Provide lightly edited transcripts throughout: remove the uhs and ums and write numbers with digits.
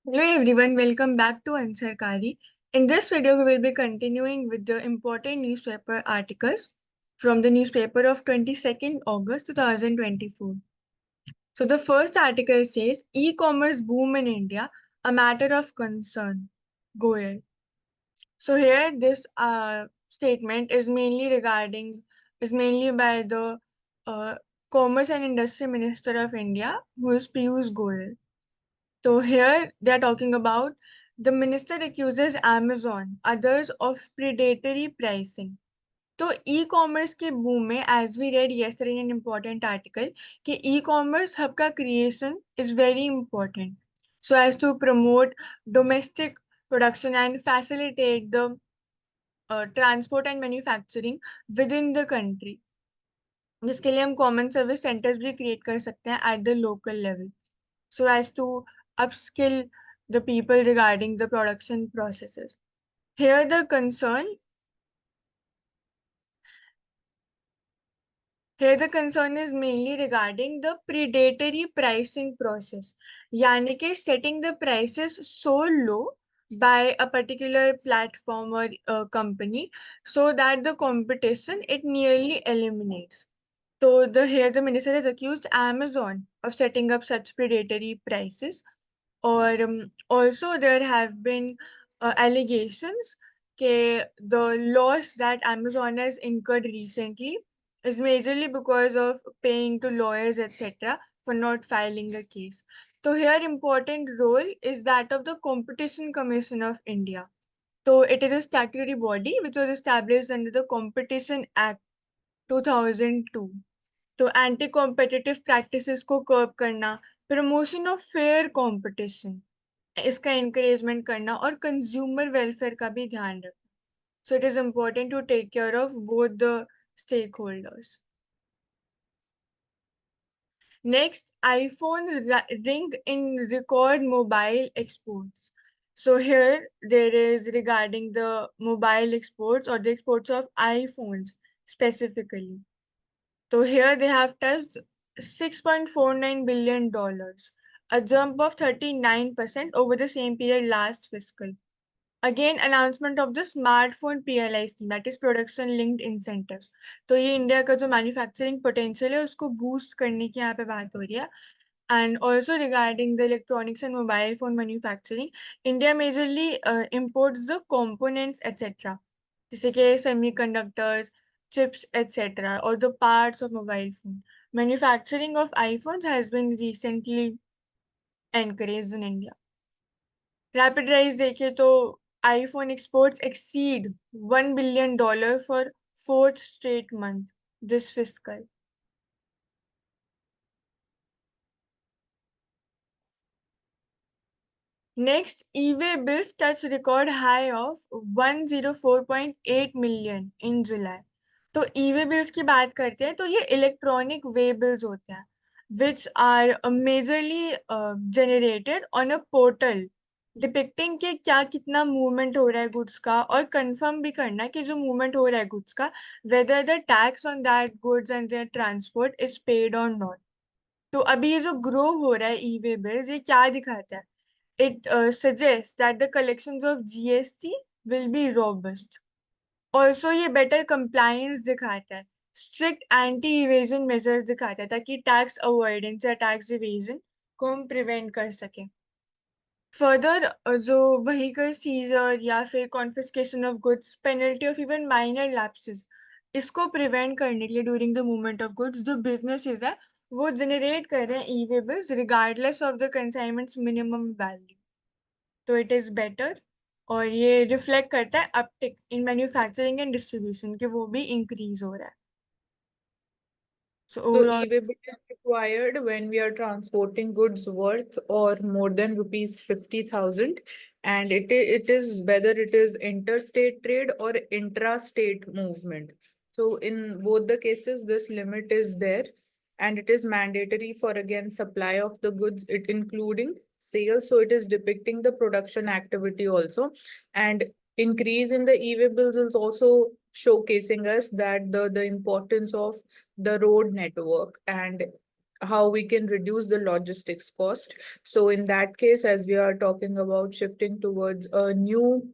Hello everyone, welcome back to Ansarkari. In this video, we will be continuing with the important newspaper articles from the newspaper of 22nd August 2024. So the first article says e-commerce boom in India, a matter of concern. Goyal. So here this statement is mainly by the uh, Commerce and Industry Minister of India, who is Piyush Goyal. So here they are talking about the minister accuses Amazon, others of predatory pricing. तो e-commerce के boom में, as we read yesterday in an important article, कि e-commerce hub का creation is very important, so as to promote domestic production and facilitate the transport and manufacturing within the country. जिसके लिए हम common service centers भी create कर सकते हैं at the local level, so as to upskill the people regarding the production processes. Here the concern Here the concern is mainly regarding the predatory pricing process, yani कि setting the prices so low by a particular platform or company so that the competition it nearly eliminates. So here the minister has accused Amazon of setting up such predatory prices, or also there have been allegations that the loss that Amazon has incurred recently is majorly because of paying to lawyers, etc., for not filing a case. So here important role is that of the Competition Commission of India. So it is a statutory body which was established under the Competition Act 2002. तो anti competitive practices को कर्ब करना, promotion of fair competition इसका encouragement करना, और consumer welfare का भी ध्यान रखना. So it is important to take care of both the stakeholders. Next, iPhones ring in record mobile exports. So here there is regarding the mobile exports or the exports of iPhones specifically. So here they have touched $6.49 billion, a jump of 39% over the same period last fiscal. Again, announcement of the smartphone PLI scheme, that is production linked incentives. तो ये India का जो manufacturing potential है उसको boost करने की यहाँ पे बात हो रही है. And also regarding the electronics and mobile phone manufacturing, India majorly imports the components, etc. जैसे कि semiconductors, chips, etc., or the parts of mobile phone. Manufacturing of iPhones has been recently encouraged in India. Rapid rise देखे तो iPhone exports exceed $1 billion for fourth straight month this fiscal. Next, e-way bills touch record high of 104.8 million in July. तो e-way bills की बात करते हैं तो ये electronic वे bills होते हैं which are majorly generated on a portal depicting के क्या कितना मूवमेंट हो रहा है गुड्स का, और कंफर्म भी करना कि जो मूवमेंट हो रहा है गुड्स का whether the tax on that goods and there transport is paid और नॉट. तो अभी ये जो ग्रो हो रहा है ई वे बिल्स, ये क्या दिखाता है? It suggests that the collections of GST will be robust. Also ये better compliance दिखाता है, strict anti evasion measures दिखाता है ताकि tax avoidance या tax evasion को हम prevent कर सकें. फर्दर जो व्हीकल सीजर या फिर confiscation of goods, penalty of even minor lapses, इसको प्रिवेंट करने के लिए during the movement of goods जो बिजनेसेस है वो जनरेट कर रहे हैं e way bills regardless of the consignments minimum value. तो इट इज बेटर, और ये रिफ्लेक्ट करता है uptick in manufacturing and distribution के वो भी इंक्रीज हो रहा है. So So overall e-way bill is required when we are transporting goods worth or more than rupees 50,000, and it is whether it is interstate trade or intra-state movement. So in both the cases, this limit is there, and it is mandatory for again supply of the goods, it including sales. So it is depicting the production activity also, and increase in the e-way bills is also showcasing us that the importance of the road network and how we can reduce the logistics cost. So in that case, as we are talking about shifting towards a new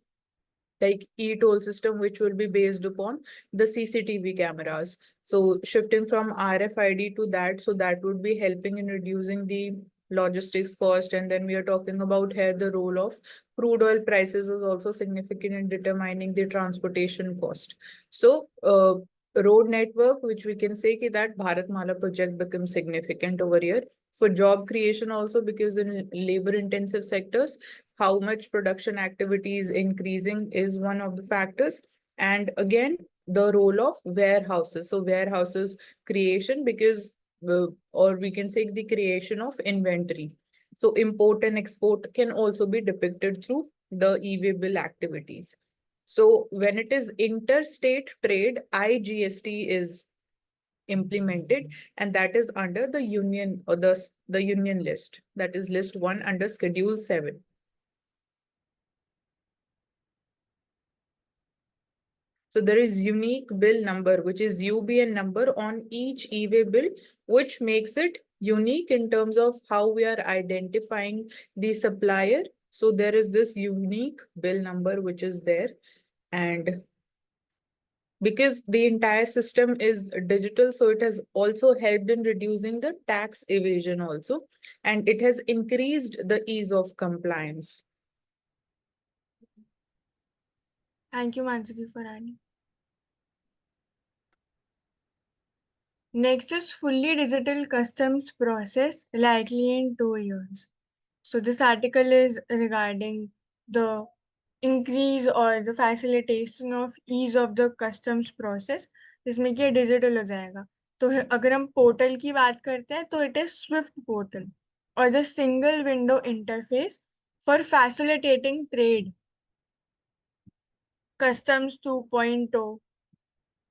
like e-toll system, which will be based upon the CCTV cameras. So shifting from RFID to that, so that would be helping in reducing the logistics cost. And then we are talking about here the role of crude oil prices is also significant in determining the transportation cost. So road network, which we can say that Bharatmala project becomes significant over here for job creation also, because in labor intensive sectors, how much production activity is increasing is one of the factors. And again, the role of warehouses. So warehouses creation, because or we can say the creation of inventory. So import and export can also be depicted through the e-way bill activities. So when it is interstate trade, IGST is implemented, and that is under the union or the union list, that is list 1 under schedule 7. So there is unique bill number, which is UBN number on each e-way bill, which makes it unique in terms of how we are identifying the supplier. So there is this unique bill number which is there. And because the entire system is digital, so it has also helped in reducing the tax evasion also, and it has increased the ease of compliance. Thank you, Manjari, for adding. Next is fully digital customs process likely in 2 years. So this article is regarding the increase or the facilitation of ease of the customs process, जिसमें कि digital हो जाएगा. तो अगर हम portal की बात करते हैं तो इट इज स्विफ्ट पोर्टल और the single window interface for facilitating trade. Customs 2.0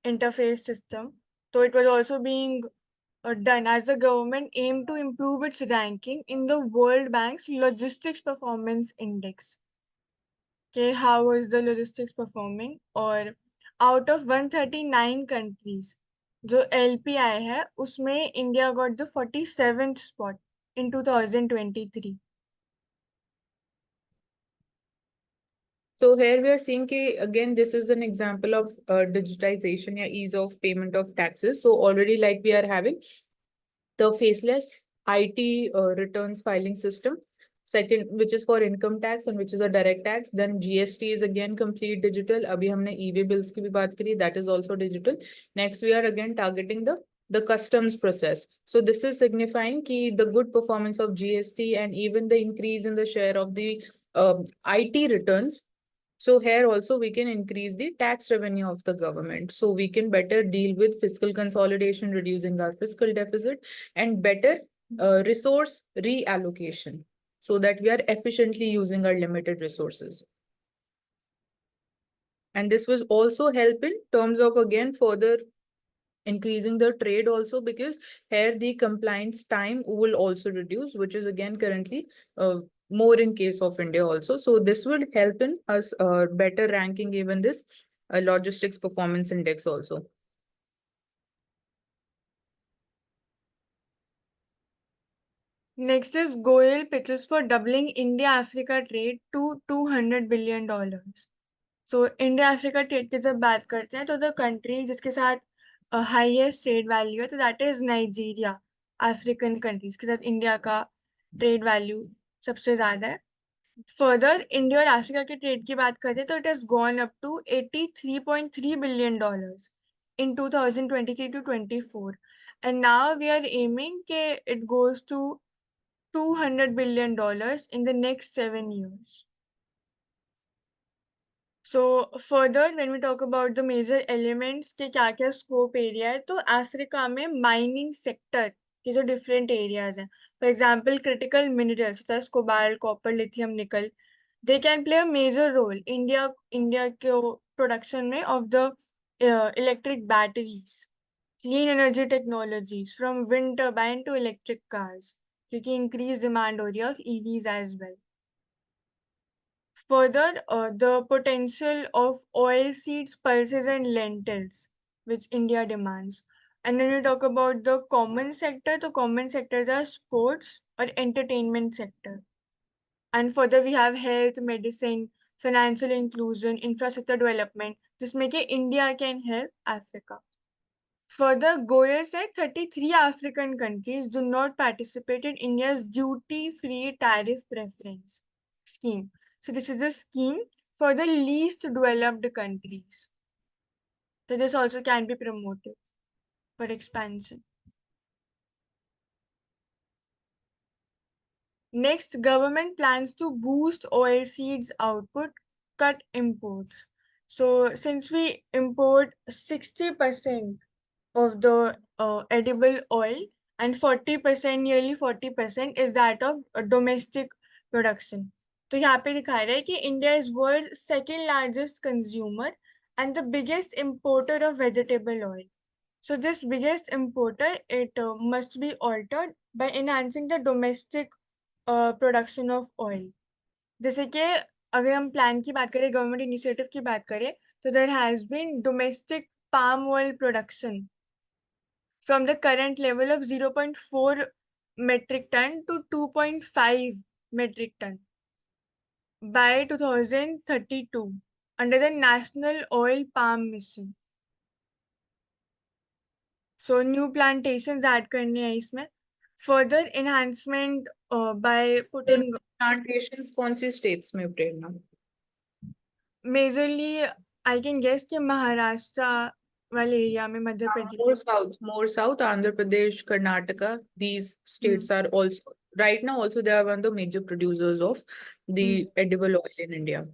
interface system. So it was also being done as the government aimed to improve its ranking in the World Bank's Logistics Performance Index. Okay, how was the logistics performing? और out of 139 countries जो LPI है उसमें India got the 47th spot in 2023. So here we are seeing again, this is an example of digitization, ease of payment of taxes. So already like we are having the faceless IT returns filing system. Second, which is for income tax and which is a direct tax. Then GST is again complete digital. Abhi humne e-way bills ki bhi baat kari, that is also digital. Next, we are again targeting the customs process. So this is signifying the good performance of GST and even the increase in the share of the IT returns. So here also we can increase the tax revenue of the government. So we can better deal with fiscal consolidation, reducing our fiscal deficit, and better resource reallocation so that we are efficiently using our limited resources. And this will also help in terms of again further increasing the trade also, because here the compliance time will also reduce, which is again currently more in case of India also. So this will help in us better ranking even this logistics performance index also. Next is Goyal pitches for doubling India-Africa trade to $200 billion. So India-Africa trade की जब बात करते हैं तो the country जिसके साथ highest trade value है तो that is Nigeria. African countries के साथ इंडिया का trade value सबसे ज़्यादा है. Further, India और Africa के trade की बात करते हैं तो it has gone up to $83.3 billion in 2023 to 24. And now we are aiming that it goes to $200 billion in the next 7 years. So further, when we talk about the major elements के क्या क्या scope area है, तो Africa में mining sector के जो different areas हैं, for example, critical minerals such as cobalt, copper, lithium, nickel, they can play a major role India के production में of the electric batteries, clean energy technologies from wind turbine to electric cars, क्योंकि increased demand हो रही है of EVs as well. Further, the potential of oil seeds, pulses, and lentils, which India demands, And then we talk about the common sector. The common sectors are sports or entertainment sector. And further we have health, medicine, financial inclusion, infrastructure development, जिसमें कि India can help Africa. Further, Goyal said 33 African countries do not participate in India's duty-free tariff preference scheme. So this is a scheme for the least developed countries. So this also can be promoted for expansion. Next, government plans to boost oilseeds output, cut imports. So since we import 60% of the edible oil and 40%, nearly 40% is that of domestic production. तो यहाँ पे दिखा रहा है कि India is world's second largest consumer and the biggest importer of vegetable oil. So this biggest importer, it must be altered by enhancing the domestic production of oil. जैसे कि अगर हम प्लान की बात करें, गवर्नमेंट इनिशिएटिव की बात करें, तो there has been domestic palm oil production from the current level of 0.4 metric ton to 2.5 metric ton by 2032 under the National Oil Palm Mission. So new plantations add करने हैं इसमें. Further enhancement by putting plantations कौन सी states में प्रेरणा? majorly I can guess कि महाराष्ट्र वाले area में, Madhya Pradesh. More south, Andhra Pradesh, Karnataka, these states are also right now also they are one of the major producers of the edible oil in India.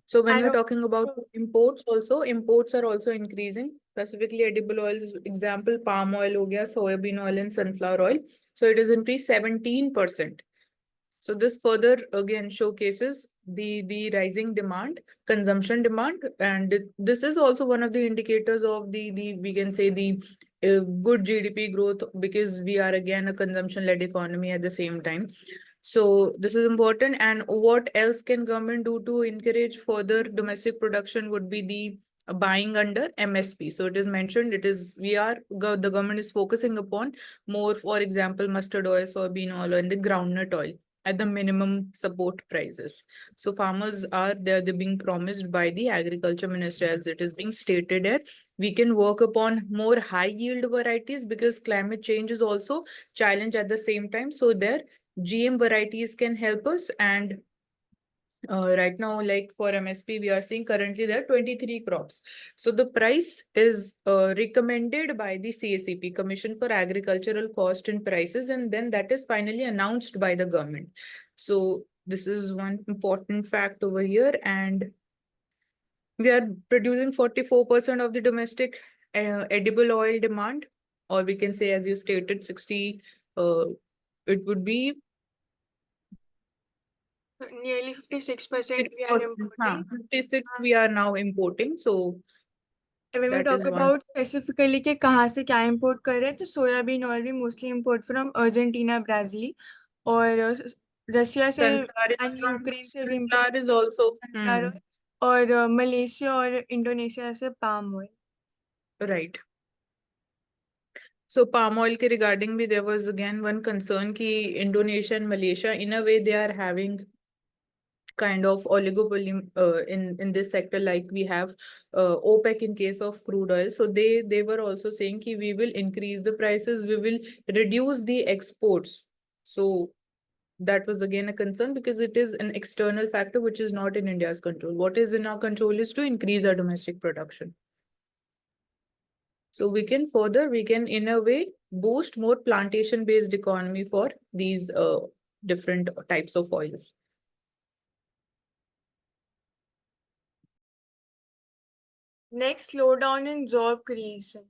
So when And we're talking about imports also, imports are also increasing, specifically edible oils, example palm oil ho gaya, soybean oil and sunflower oil. So it is increased 17%. So this further again showcases the rising demand, consumption demand, and this is also one of the indicators of the we can say the good GDP growth, because we are again a consumption-led economy at the same time. So this is important. And what else can government do to encourage further domestic production would be the buying under MSP. So it is mentioned, it is the government is focusing upon more, for example, mustard oil, soybean oil, and the groundnut oil at the minimum support prices. So farmers are they're being promised by the agriculture minister, as it is being stated here. We can work upon more high yield varieties because climate change is also challenge at the same time. So their GM varieties can help us. And right now, like for MSP, we are seeing currently there are 23 crops. So the price is recommended by the CACP, Commission for Agricultural Cost and Prices, and then that is finally announced by the government. So this is one important fact over here. And we are producing 44% of the domestic edible oil demand, or we can say, as you stated, 60, it would be nearly 56% we are importing. 56 we are now importing. So And when we that talk is one. about specifically कि कहाँ से क्या import कर रहे हैं, तो soybean oil भी mostly import from Argentina, Brazil, और रशिया से and यूक्रेन से भी import Sunflower is also sunflower oil, और मलेशिया और इंडोनेशिया से palm oil. right. So palm oil ke regarding me, there was again one concern ki Indonesia and Malaysia, in a way, they are having kind of oligopoly in this sector, like we have OPEC in case of crude oil. So they were also saying ki we will increase the prices, we will reduce the exports. So that was again a concern because it is an external factor which is not in India's control. What is in our control is to increase our domestic production. So we can in a way boost more plantation-based economy for these different types of oils. Next, slowdown in job creation.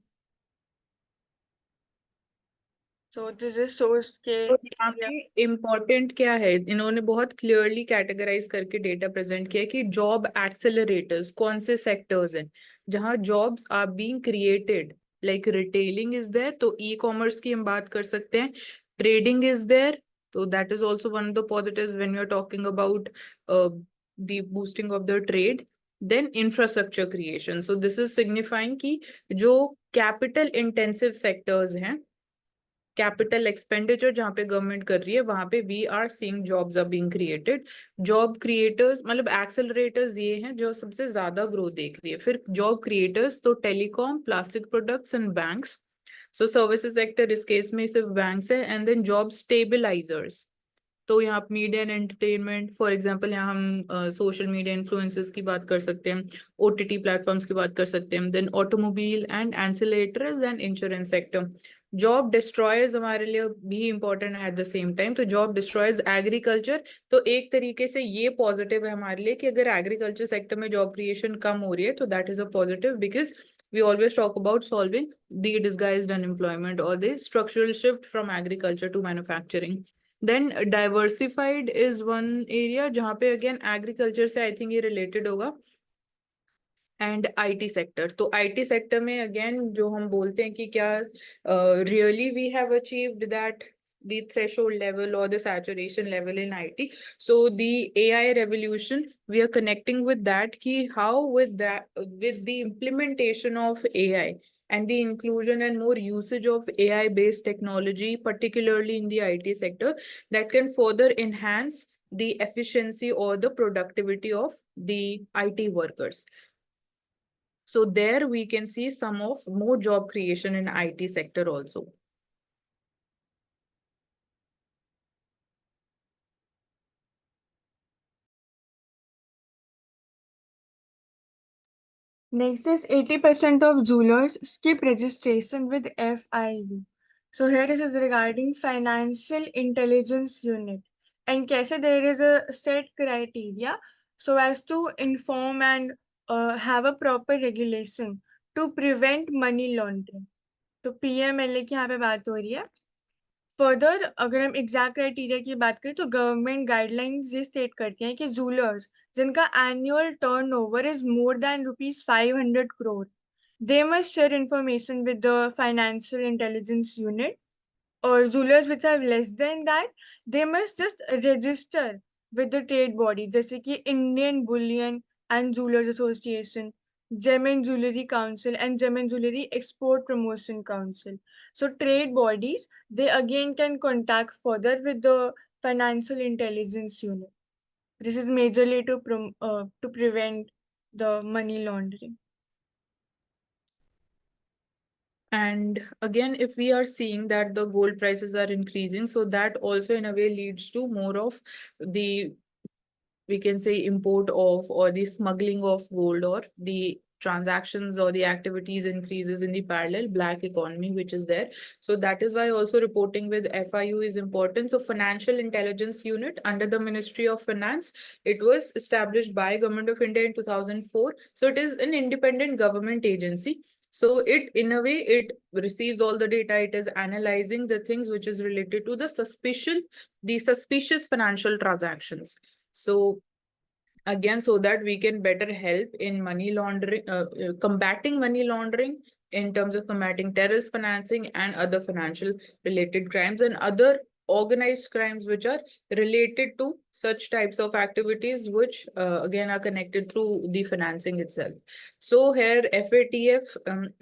So this is shows के यहाँ पे important क्या है, इन्होंने बहुत clearly categorise करके data present किया कि जॉब एक्सेलरेटर्स कौन से सेक्टर्स हैं जहाँ jobs are being created. Like retailing is there, तो ई कॉमर्स की हम बात कर सकते हैं. ट्रेडिंग इज देयर, तो that is also one of the positives when we are talking about the boosting of the trade. Then infrastructure creation. So this is signifying कि जो capital intensive sectors हैं, कैपिटल एक्सपेंडिचर जहाँ पे government कर रही है वहां पे we are seeing jobs are being created. Job creators मतलब एक्सेलरेटर्स ये हैं जो सबसे ज्यादा ग्रोथ देख रही है. फिर जॉब क्रिएटर्स तो telecom, plastic products and banks. So services sector इस केस में सिर्फ बैंक्स है. And then job stabilisers. तो यहाँ media and entertainment, for example यहाँ हम सोशल मीडिया इन्फ्लुएंसर्स की बात कर सकते हैं, ओटीटी प्लेटफॉर्म्स की बात कर सकते हैं. Then automobile and ancillaries and insurance sector. Job destroyers हमारे लिए भी इंपॉर्टेंट है एट द सेम टाइम. तो जॉब डिस्ट्रॉयर्स एग्रीकल्चर, तो एक तरीके से ये पॉजिटिव है हमारे लिए कि अगर एग्रीकल्चर सेक्टर में जॉब क्रिएशन कम हो रही है तो that is a positive, because we always talk about solving the disguised unemployment or the structural shift from agriculture to manufacturing. Then diversified is one area जहाँ पे again agriculture से I think ये related होगा. And IT sector. तो IT sector में again जो हम बोलते हैं कि क्या really we have achieved that the threshold level or the saturation level in IT. So the AI revolution, we are connecting with that ki how with that, with the implementation of AI and the inclusion and more usage of AI based technology, particularly in the IT sector, that can further enhance the efficiency or the productivity of the IT workers. So there we can see some of more job creation in IT sector also. Next is 80% of jewelers skip registration with FIU. So here this is regarding Financial Intelligence Unit. And kaise there is a set criteria so as to inform and have a proper regulation to prevent money laundering. तो PMLA की यहाँ पे बात हो रही है. Further अगर हम एग्जैक्ट क्राइटेरिया की बात करें तो गवर्नमेंट गाइडलाइंस ये स्टेट करती हैं कि जूलर्स जिनका annual turnover is more than ₹500 crore, they must share information with the Financial Intelligence Unit. Or jewelers which are less than that, they must just register with the trade body जैसे कि Indian Bullion and Jewelers Association, Gem and Jewelry Council and Gem and Jewelry Export Promotion Council. So trade bodies, they again can contact further with the Financial Intelligence Unit. This is majorly to prevent the money laundering. And again, if we are seeing that the gold prices are increasing, so that also in a way leads to more of the, we can say, import of or the smuggling of gold, or the transactions or the activities increases in the parallel black economy which is there. So that is why also reporting with FIU is important. So Financial Intelligence Unit under the Ministry of Finance, it was established by Government of India in 2004. So it is an independent government agency. So it, in a way, it receives all the data. It is analyzing the things which is related to the suspicious financial transactions. So again, so that we can better help in money laundering, combating money laundering in terms of combating terrorist financing and other financial related crimes and other organized crimes which are related to such types of activities, which again are connected through the financing itself. So here FATF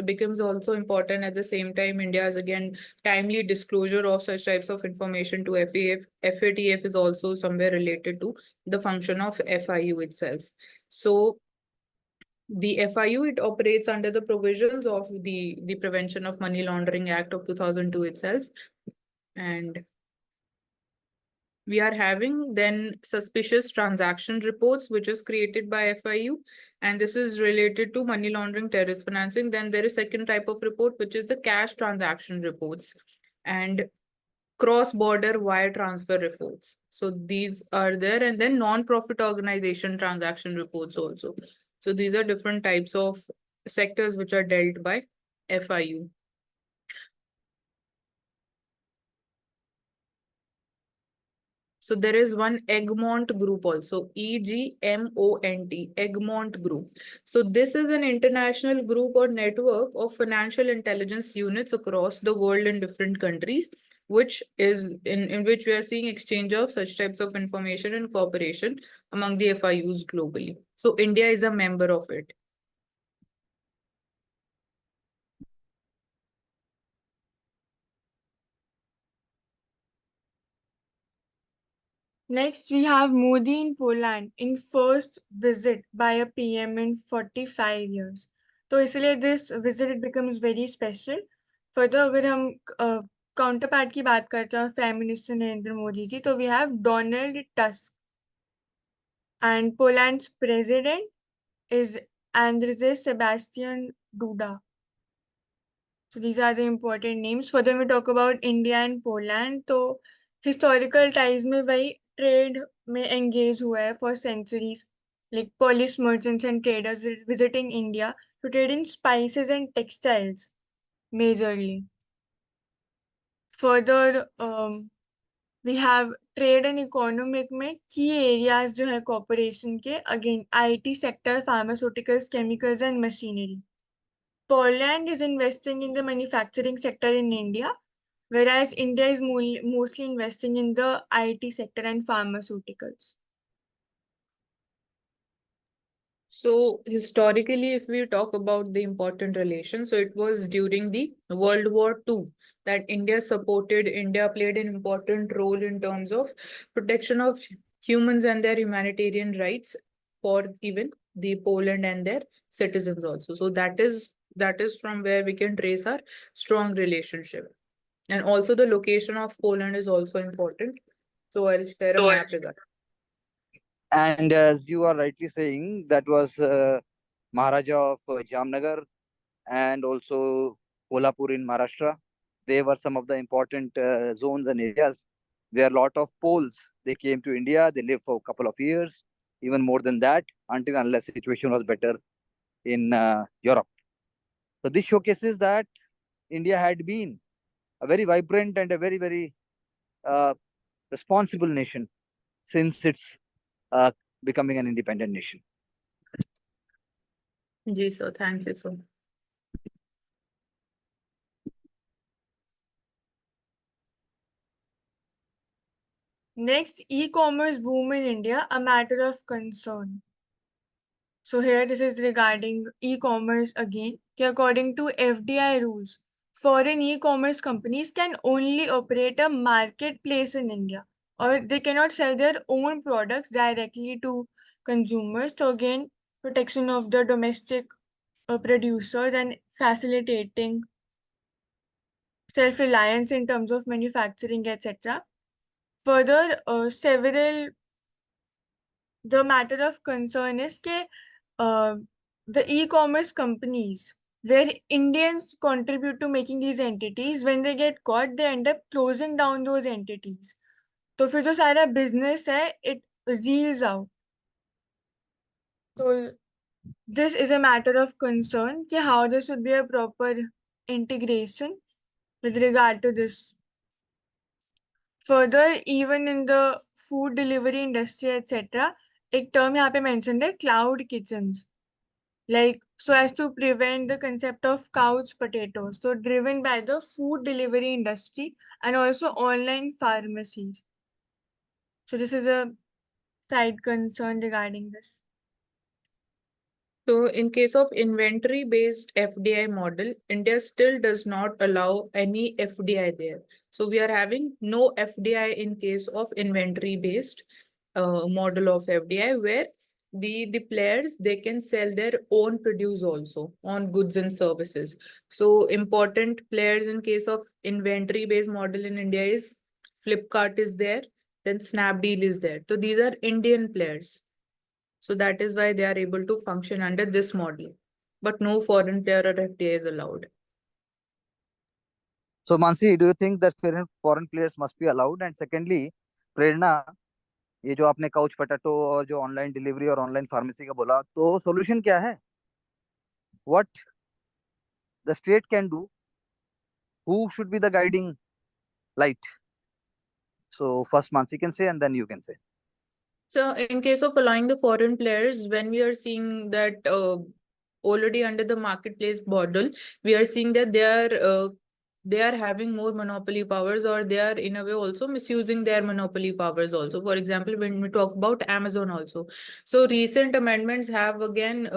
becomes also important. At the same time, India is again timely disclosure of such types of information to FATF is also somewhere related to the function of FIU itself. So the FIU, it operates under the provisions of the Prevention of Money Laundering Act of 2002 itself. And we are having then suspicious transaction reports, which is created by FIU. And this is related to money laundering, terrorist financing. Then there is second type of report, which is the cash transaction reports and cross-border wire transfer reports. So these are there. And then non-profit organization transaction reports also. So these are different types of sectors which are dealt by FIU. So there is one Egmont group also, EGMONT, Egmont group. So this is an international group or network of financial intelligence units across the world in different countries. which is in which we are seeing exchange of such types of information and cooperation among the FIUs globally. So India is a member of it. Next, we have Modi in Poland in first visit by a PM in 45 years. तो इसलिए this visit it becomes very special. Further, अगर हम counterpart की बात करते हैं Prime Minister Narendra Modi ji, तो we have Donald Tusk. And Poland's president is Andrzej Sebastian Duda. So these are the important names. Further, when we talk about India and Poland, तो historical ties में वही trade में engage हुआ है for centuries. Like Polish merchants and traders visiting India to trade in spices and textiles majorly. Further, we have trade and economic में key areas जो है cooperation के again IT sector, pharmaceuticals, chemicals and machinery. Poland is investing in the manufacturing sector in India, whereas India is mostly investing in the IT sector and pharmaceuticals. So historically, if we talk about the important relation, so it was during the World War II that India played an important role in terms of protection of humans and their humanitarian rights for even the Poland and their citizens also. So that is from where we can trace our strong relationship. And also the location of Poland is also important. So I'll share a map with that. And as you are rightly saying, that was Maharaja of Jamnagar and also Kolhapur in Maharashtra. They were some of the important zones and areas where a lot of Poles, they came to India. They lived for a couple of years, even more than that, until unless the situation was better in Europe. So this showcases that India had been a very vibrant and a very, very responsible nation since its becoming an independent nation. Ji sir, thank you sir. Next, e-commerce boom in India, a matter of concern. So here this is regarding e-commerce again. According to FDI rules, foreign e-commerce companies can only operate a marketplace in India, or they cannot sell their own products directly to consumers. So again, protection of the domestic producers and facilitating self-reliance in terms of manufacturing, etc. Further, the matter of concern is that the e-commerce companies where Indians contribute to making these entities, when they get caught, they end up closing down those entities. So फिर जो सारा business है, it reels out. So this is a matter of concern कि how there should be a proper integration with regard to this. Further, even in the food delivery industry, etc., एक term यहाँ पे mentioned है cloud kitchens. Like so as to prevent the concept of couch potatoes, so driven by the food delivery industry and also online pharmacies. So this is a side concern regarding this. So in case of inventory based FDI model, India still does not allow any FDI there. So we are having no FDI in case of inventory based model of FDI, where the players, they can sell their own produce also on goods and services. So important players in case of inventory based model in India is Flipkart is there, then Snapdeal is there. So these are Indian players. So that is why they are able to function under this model, but no foreign player or FDI is allowed. So Mansi, do you think that foreign players must be allowed? And secondly, Prerna, ये जो आपने couch potato और जो online delivery और online pharmacy का बोला, तो solution क्या है? What the state can do? Who should be the guiding light? So first Mansi can say and then you can say. So in case of allowing the foreign players, when we are seeing that already under the marketplace model, we are seeing that they are having more monopoly powers, or they are in a way also misusing their monopoly powers also. For example, when we talk about Amazon also. So recent amendments have again,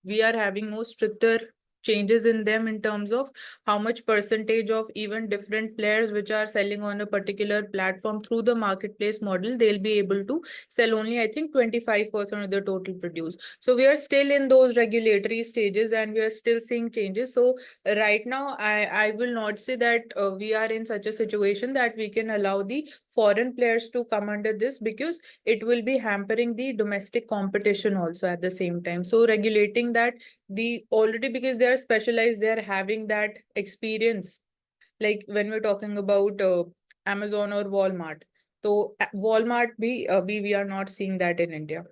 we are having more stricter changes in them in terms of how much percentage of even different players which are selling on a particular platform through the marketplace model, they'll be able to sell only, I think, 25% of the total produce. So we are still in those regulatory stages and we are still seeing changes. So right now, I will not say that we are in such a situation that we can allow the foreign players to come under this, because it will be hampering the domestic competition also at the same time. So regulating that, the already, because they are specialized, they are having that experience. Like when we're talking about Amazon or Walmart. So Walmart, we are not seeing that in India.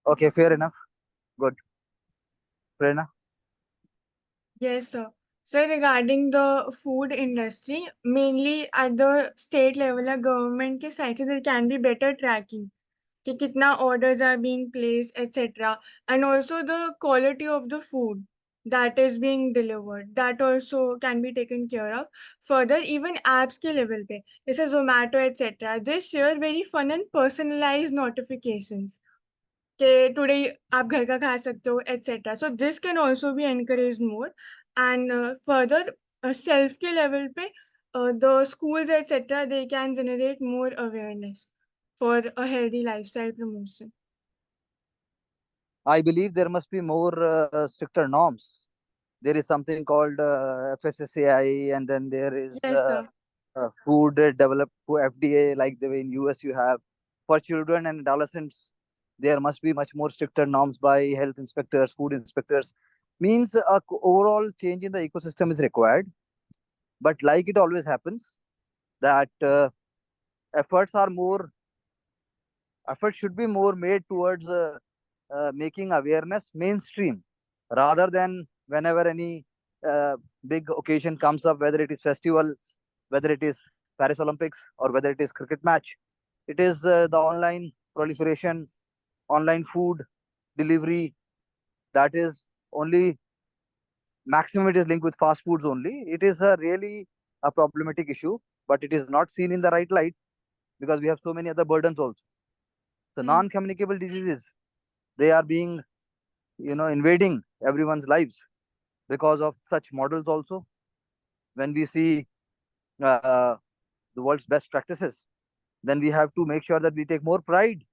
Okay, fair enough. Good. Prerna? Yes, sir. So regarding the food industry, mainly at the state level or government के side से there can be better tracking कि कितना orders are being placed, etc. And also the quality of the food that is being delivered, that also can be taken care of. Further, even apps के level पे, जैसे Zomato, etc. They share very fun and personalized notifications. कि today आप घर का खा सकते हो etc. So this can also be encouraged more. And further, self के level पे the schools etc. they can generate more awareness for a healthy lifestyle promotion. I believe there must be more stricter norms. There is something called FSSAI, and then there is Yes, sir. food developed for FDA, like the way in US you have. For children and adolescents, there must be much more stricter norms by health inspectors, food inspectors. Means overall change in the ecosystem is required. But like it always happens, that efforts are more efforts should be more made towards making awareness mainstream, rather than whenever any big occasion comes up, whether it is festival, whether it is Paris Olympics, or whether it is cricket match. It is the online proliferation, online food delivery, that is only maximum it is linked with fast foods only. It is a really a problematic issue, but it is not seen in the right light because we have so many other burdens also. The non-communicable diseases, they are being, invading everyone's lives because of such models also. When we see uh, the world's best practices, then we have to make sure that we take more pride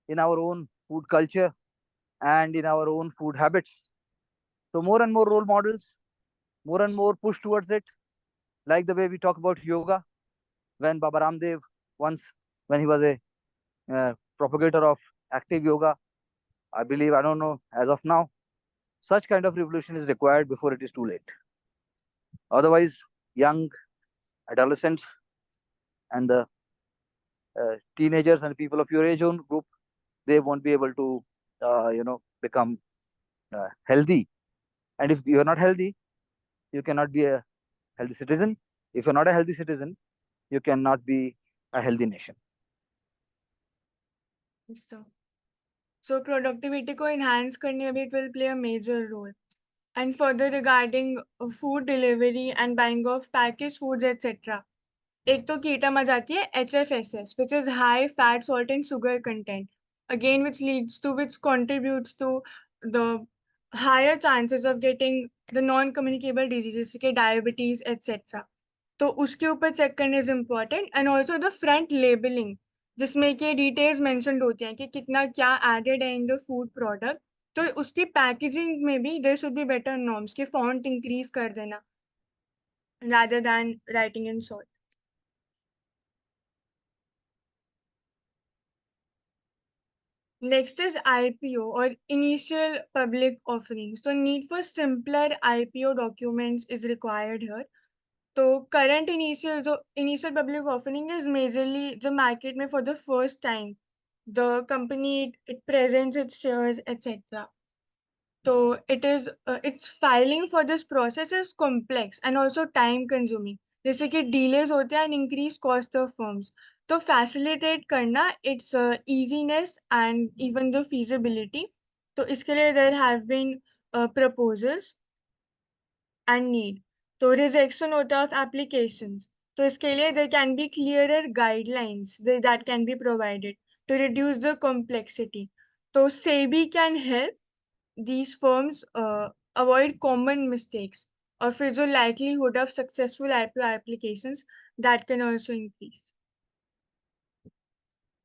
in our own food culture and in our own food habits. So more and more role models, more and more push towards it, like the way we talk about yoga. When Baba Ramdev once, when he was a propagator of active yoga, I believe, I don't know, as of now, such kind of revolution is required before it is too late. Otherwise, young adolescents and the teenagers and people of your age own group, they won't be able to, become healthy. And if you're not healthy, you cannot be a healthy citizen. If you're not a healthy citizen, you cannot be a healthy nation. Yes, sir. So productivity को enhance करने में भी it will play a major role. And further regarding food delivery and buying of packaged foods etc. एक तो कीटम आ जाती है HFSS, which is high fat, salt and sugar content, again which contributes to the higher chances of getting the non-communicable diseases के diabetes etc. तो उसके ऊपर check करना is important. And also the front labelling, जिसमें कि details mentioned होती हैं कि कितना क्या एडेड है इन द फूड प्रोडक्ट. तो उसकी पैकेजिंग में भी there should be better norms कि फॉन्ट इंक्रीज कर देना rather than writing in short. Next is IPO or initial public offering. So need for simpler IPO documents is required here. तो current initial public offering is majorly the market में for the first time. The company it presents its shares etc. So its filing for this process is complex and also time consuming. जैसे कि delays होते हैं and increased cost of firms. तो facilitate करना its easiness and even the feasibility. तो इसके लिए there have been proposals and need. तो रिजेक्शन होता है ऑफ एप्लीकेशंस, तो इसके लिए there can be clearer guidelines that can be provided to reduce the complexity. So SEBI can help these firms avoid common mistakes, और फिर जो likelihood of successful IPO applications that can also increase.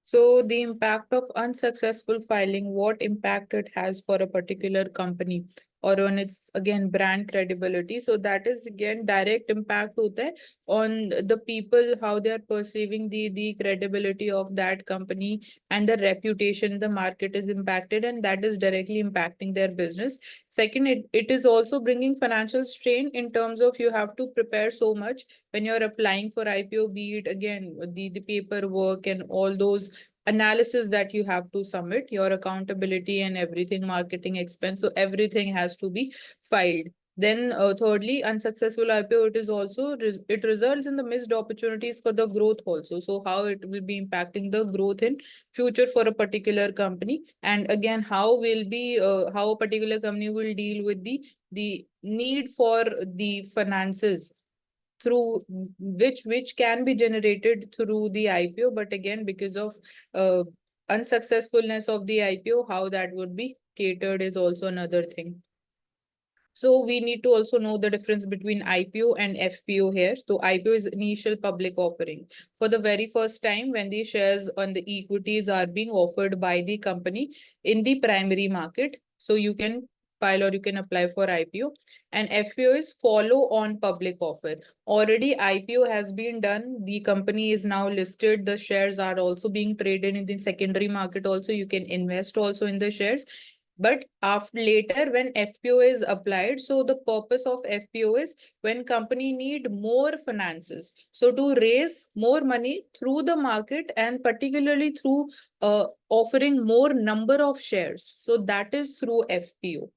So the impact of unsuccessful filing, what impact it has for a particular company or on its again brand credibility. So that is again direct impact hota hai on the people, how they are perceiving the credibility of that company, and the reputation in the market is impacted, and that is directly impacting their business. Second, it is also bringing financial strain in terms of you have to prepare so much when you're applying for IPO, be it again the paperwork and all those analysis that you have to submit, your accountability and everything, marketing expense, so everything has to be filed. Then thirdly, unsuccessful IPO, it is also it results in the missed opportunities for the growth also. So how it will be impacting the growth in future for a particular company, and again how will be how a particular company will deal with the need for the finances through which can be generated through the IPO, but again because of unsuccessfulness of the IPO, how that would be catered is also another thing. So we need to also know the difference between IPO and FPO here. So IPO is initial public offering. For the very first time when the shares on the equities are being offered by the company in the primary market. So you can file or you can apply for IPO. And FPO is follow on public offer. Already IPO has been done. The company is now listed. The shares are also being traded in the secondary market. Also, you can invest also in the shares. But after later when FPO is applied, so the purpose of FPO is when company need more finances. So to raise more money through the market and particularly through offering more number of shares. So that is through FPO.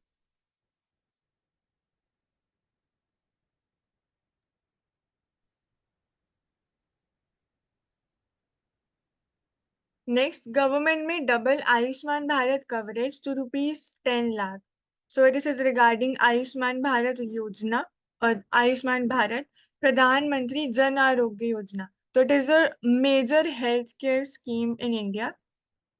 Next, government may double Ayushman Bharat coverage to rupees 10 lakh. So this is regarding Ayushman Bharat Yojana or Ayushman Bharat Pradhan Mantri Jan Arogya Yojana. So it is a major healthcare scheme in India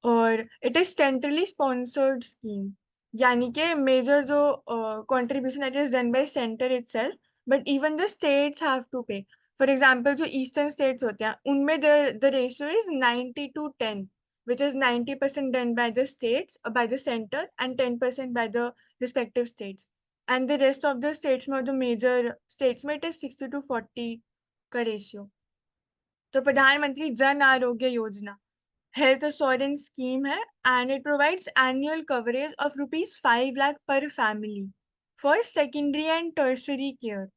और it is centrally sponsored scheme. यानी कि major जो contribution that is done by center itself, but even the states have to pay. For example, जो eastern states होते हैं, उनमें the ratio is 90-10, which is 90% done by the states, by the center, and 10% by the respective states. And the rest of the states में, the major states में, it is 60-40 का ratio. तो प्रधानमंत्री Jan Arogya Yojana health assurance scheme hai, and it provides annual coverage of rupees 5 lakh per family for secondary and tertiary care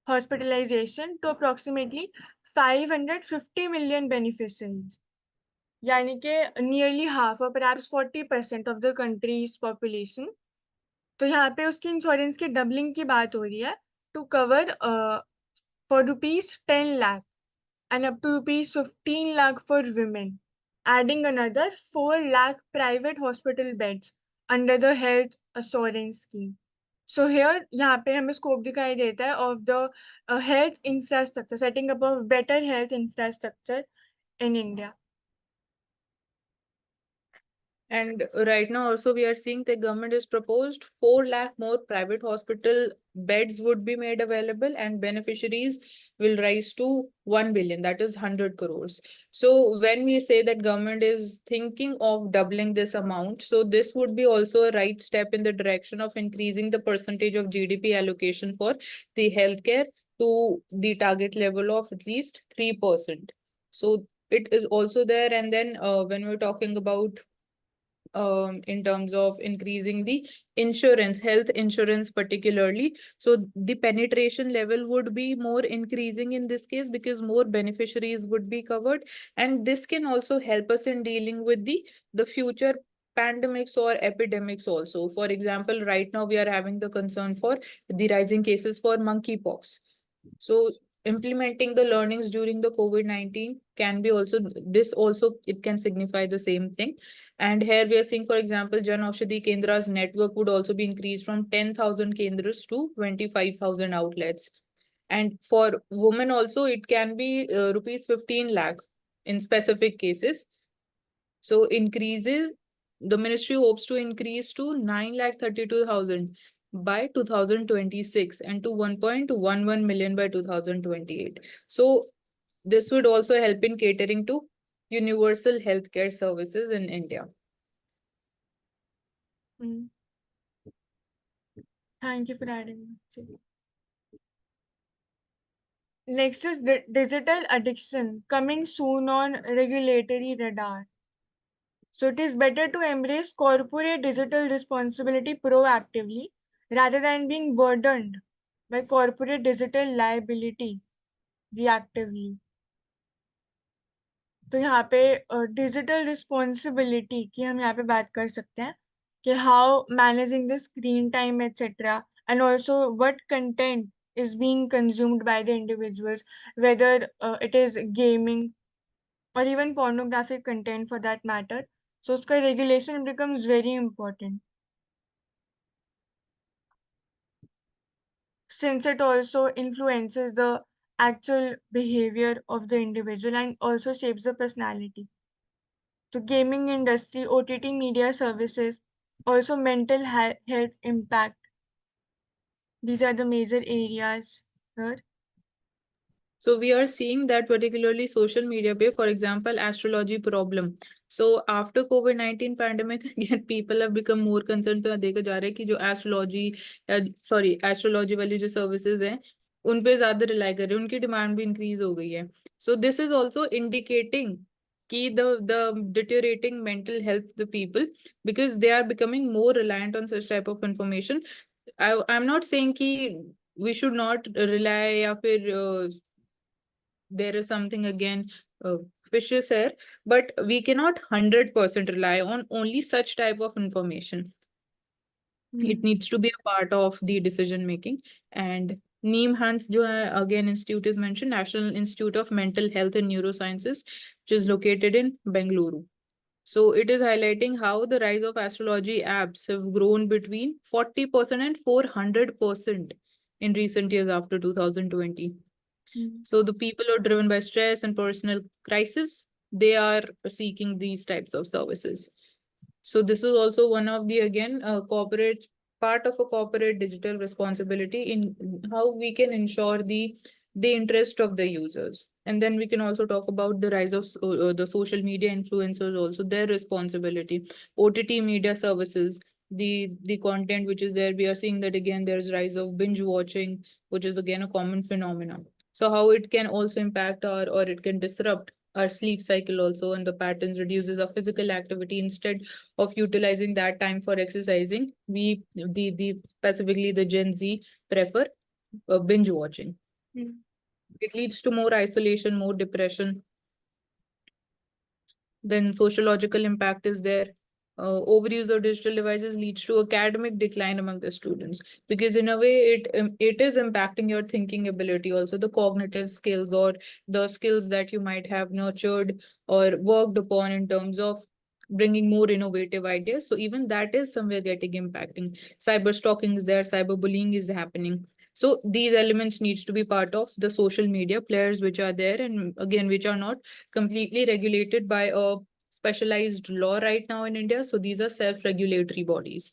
hospitalization to approximately 550 million beneficiaries, yani ke nearly half or perhaps 40% of the country's population. तो यहाँ पे उसकी insurance की doubling की बात हो रही है to cover for rupees 10 lakh and up to rupees 15 lakh for women, adding another 4 lakh private hospital beds under the health assurance scheme. So here, यहाँ पे हमें scope दिखाई देता है of the health infrastructure, setting up of better health infrastructure in India. And right now also we are seeing the government is proposed 4 lakh more private hospital beds would be made available, and beneficiaries will rise to 1 billion, that is 100 crores. So when we say that government is thinking of doubling this amount, so this would be also a right step in the direction of increasing the percentage of GDP allocation for the healthcare to the target level of at least 3%. So it is also there. And then when we're talking about in terms of increasing the insurance, health insurance particularly. So the penetration level would be more increasing in this case because more beneficiaries would be covered. And this can also help us in dealing with the future pandemics or epidemics also. For example, right now we are having the concern for the rising cases for monkeypox. So implementing the learnings during the COVID-19 can be also, this also, it can signify the same thing. And here we are seeing, for example, Jan Aushadhi Kendra's network would also be increased from 10,000 Kendras to 25,000 outlets. And for women also, it can be rupees 15 lakh in specific cases. So the ministry hopes to increase to 9,32,000 by 2026 and to 1.11 million by 2028. So this would also help in catering to universal healthcare services in India. Thank you for adding. Next is digital addiction coming soon on regulatory radar. So it is better to embrace corporate digital responsibility proactively rather than being burdened by corporate digital liability reactively. तो यहाँ पे digital responsibility की हम यहाँ पे बात कर सकते हैं कि how managing the screen time etcetera and also what content is being consumed by the individuals, whether it is gaming or even pornographic content for that matter. So uska regulation becomes very important since it also influences the actual behavior of the individual and also shapes the personality. The gaming industry, OTT media services, also mental health impact. These are the major areas here. So we are seeing that particularly social media पे, for example, astrology problem. So after COVID-19 pandemic, again, people have become more concerned. तो देखा जा रहा है कि जो astrology वाली जो services हैं, उन पे ज़्यादा rely कर रहे हैं, उनकी demand भी increase हो गई है. So this is also indicating कि the deteriorating mental health of the people, because they are becoming more reliant on such type of information. I'm not saying कि we should not rely या फिर there is something again fishes here, but we cannot 100% rely on only such type of information. It needs to be a part of the decision making. And NIMHANS jo hai, again institute is mentioned, National Institute of Mental Health and Neurosciences, which is located in Bengaluru. So it is highlighting how the rise of astrology apps have grown between 40% and 400% in recent years after 2020. So the people who are driven by stress and personal crisis, they are seeking these types of services. So this is also one of the, again, corporate part of a corporate digital responsibility in how we can ensure the interest of the users. And then we can also talk about the rise of the social media influencers, also their responsibility, OTT media services, the content which is there. We are seeing that again, there's rise of binge watching, which is again a common phenomenon. So how it can also impact or it can disrupt our sleep cycle also, and the patterns reduces our physical activity. Instead of utilizing that time for exercising, we specifically the Gen Z prefer binge watching. It leads to more isolation, more depression. Then sociological impact is there. Overuse of digital devices leads to academic decline among the students, because in a way it is impacting your thinking ability, also the cognitive skills or the skills that you might have nurtured or worked upon in terms of bringing more innovative ideas. So even that is somewhere getting impacting. Cyber stalking is there, cyberbullying is happening. So these elements needs to be part of the social media players which are there, and again, which are not completely regulated by a specialized law right now in India. So these are self-regulatory bodies.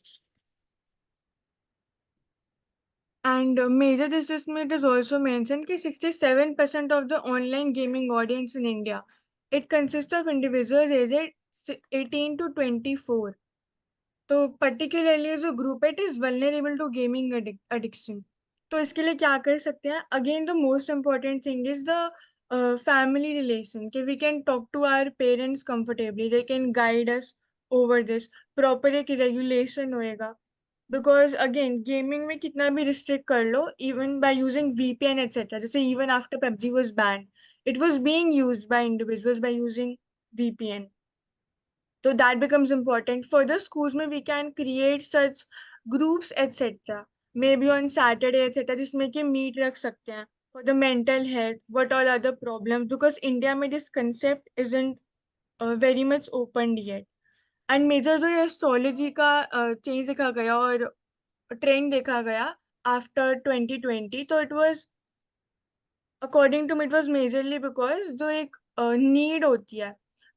And major assessment is also mentioned that 67% of the online gaming audience in India, it consists of individuals aged 18 to 24. So particularly as a group, it is vulnerable to gaming addiction. तो इसके लिए क्या कर सकते हैं? Again, the most important thing is the family relation. कि we can talk to our parents comfortably. They can guide us over this. Proper एक regulation होएगा. Because again, gaming में कितना भी restrict कर लो, even by using VPN etc. जैसे even after PUBG was banned, it was being used by individuals by using VPN. So that becomes important. Further, schools में we can create such groups etc. Maybe on Saturday etc. जिसमें कि meet रख सकते हैं for the mental health, what all other problems, because India में this concept isn't very much opened yet. And major जो ये astrology का change देखा गया और trend देखा गया after 2020, तो it was according to me it was majorly because जो एक नीड होती है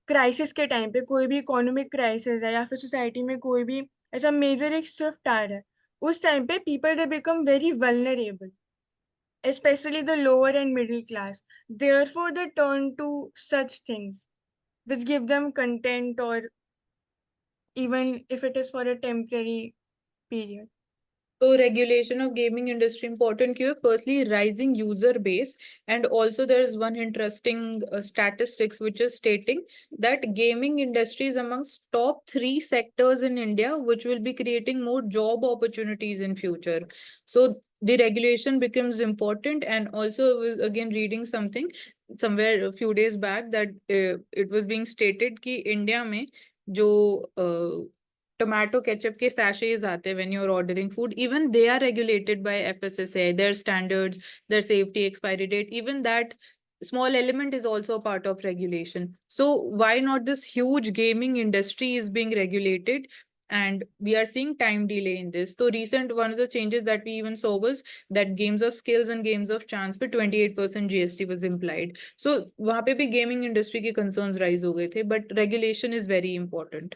क्राइसिस के टाइम पे, कोई भी इकोनॉमिक क्राइसिस है या फिर सोसाइटी में कोई भी ऐसा मेजर एक शिफ्ट आ रहा है, उस टाइम पे people they become very vulnerable, especially the lower and middle class. Therefore, they turn to such things which give them content, or even if it is for a temporary period. So regulation of gaming industry important here. Firstly, rising user base, and also there is one interesting statistics which is stating that gaming industry is amongst top 3 sectors in India, which will be creating more job opportunities in future. So the regulation becomes important. And also I was again reading something somewhere a few days back that it was being stated कि India में जो tomato ketchup ke sachets aate हैं when you're ordering food, even they are regulated by FSSAI, their standards, their safety expiry date, even that small element is also a part of regulation. So why not this huge gaming industry is being regulated? And we are seeing time delay in this. So recent one of the changes that we even saw was that games of skills and games of chance पे 28% GST was implied. So वहाँ पे भी gaming industry के concerns rise हो गए थे, but regulation is very important.